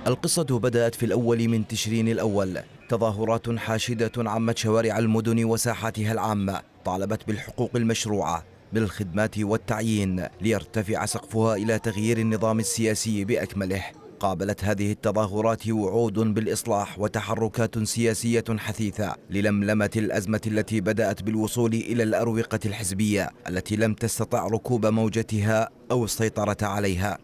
القصة بدأت في الأول من تشرين الأول. تظاهرات حاشدة عمت شوارع المدن وساحاتها العامة، طالبت بالحقوق المشروعة، بالخدمات والتعيين، ليرتفع سقفها إلى تغيير النظام السياسي بأكمله. قابلت هذه التظاهرات وعود بالإصلاح وتحركات سياسية حثيثة للملمة الأزمة التي بدأت بالوصول إلى الأروقة الحزبية التي لم تستطع ركوب موجتها أو السيطرة عليها.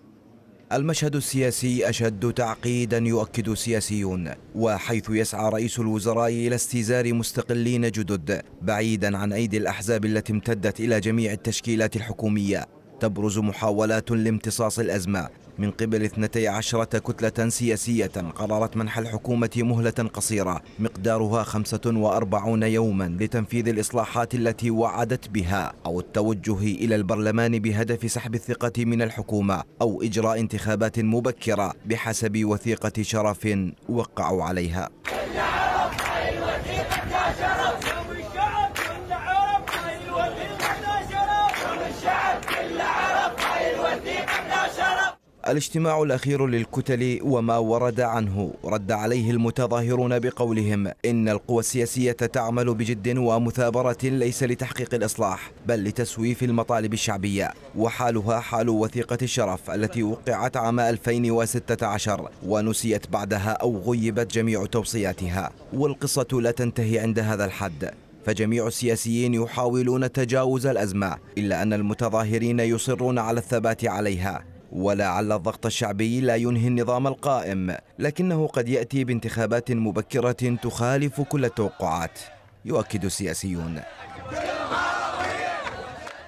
المشهد السياسي أشد تعقيدا، يؤكد سياسيون، وحيث يسعى رئيس الوزراء إلى استيزار مستقلين جدد بعيدا عن أيدي الأحزاب التي امتدت إلى جميع التشكيلات الحكومية. تبرز محاولات لامتصاص الأزمة من قبل 12 كتلة سياسية قررت منح الحكومة مهلة قصيرة مقدارها 45 يوما لتنفيذ الإصلاحات التي وعدت بها، أو التوجه إلى البرلمان بهدف سحب الثقة من الحكومة، أو إجراء انتخابات مبكرة بحسب وثيقة شرف وقعوا عليها. الاجتماع الأخير للكتل وما ورد عنه رد عليه المتظاهرون بقولهم إن القوى السياسية تعمل بجد ومثابرة ليس لتحقيق الإصلاح بل لتسويف المطالب الشعبية، وحالها حال وثيقة الشرف التي وقعت عام 2016 ونسيت بعدها أو غيبت جميع توصياتها. والقصة لا تنتهي عند هذا الحد، فجميع السياسيين يحاولون تجاوز الأزمة، إلا أن المتظاهرين يصرون على الثبات عليها. ولعل الضغط الشعبي لا ينهي النظام القائم، لكنه قد يأتي بانتخابات مبكرة تخالف كل التوقعات، يؤكد السياسيون.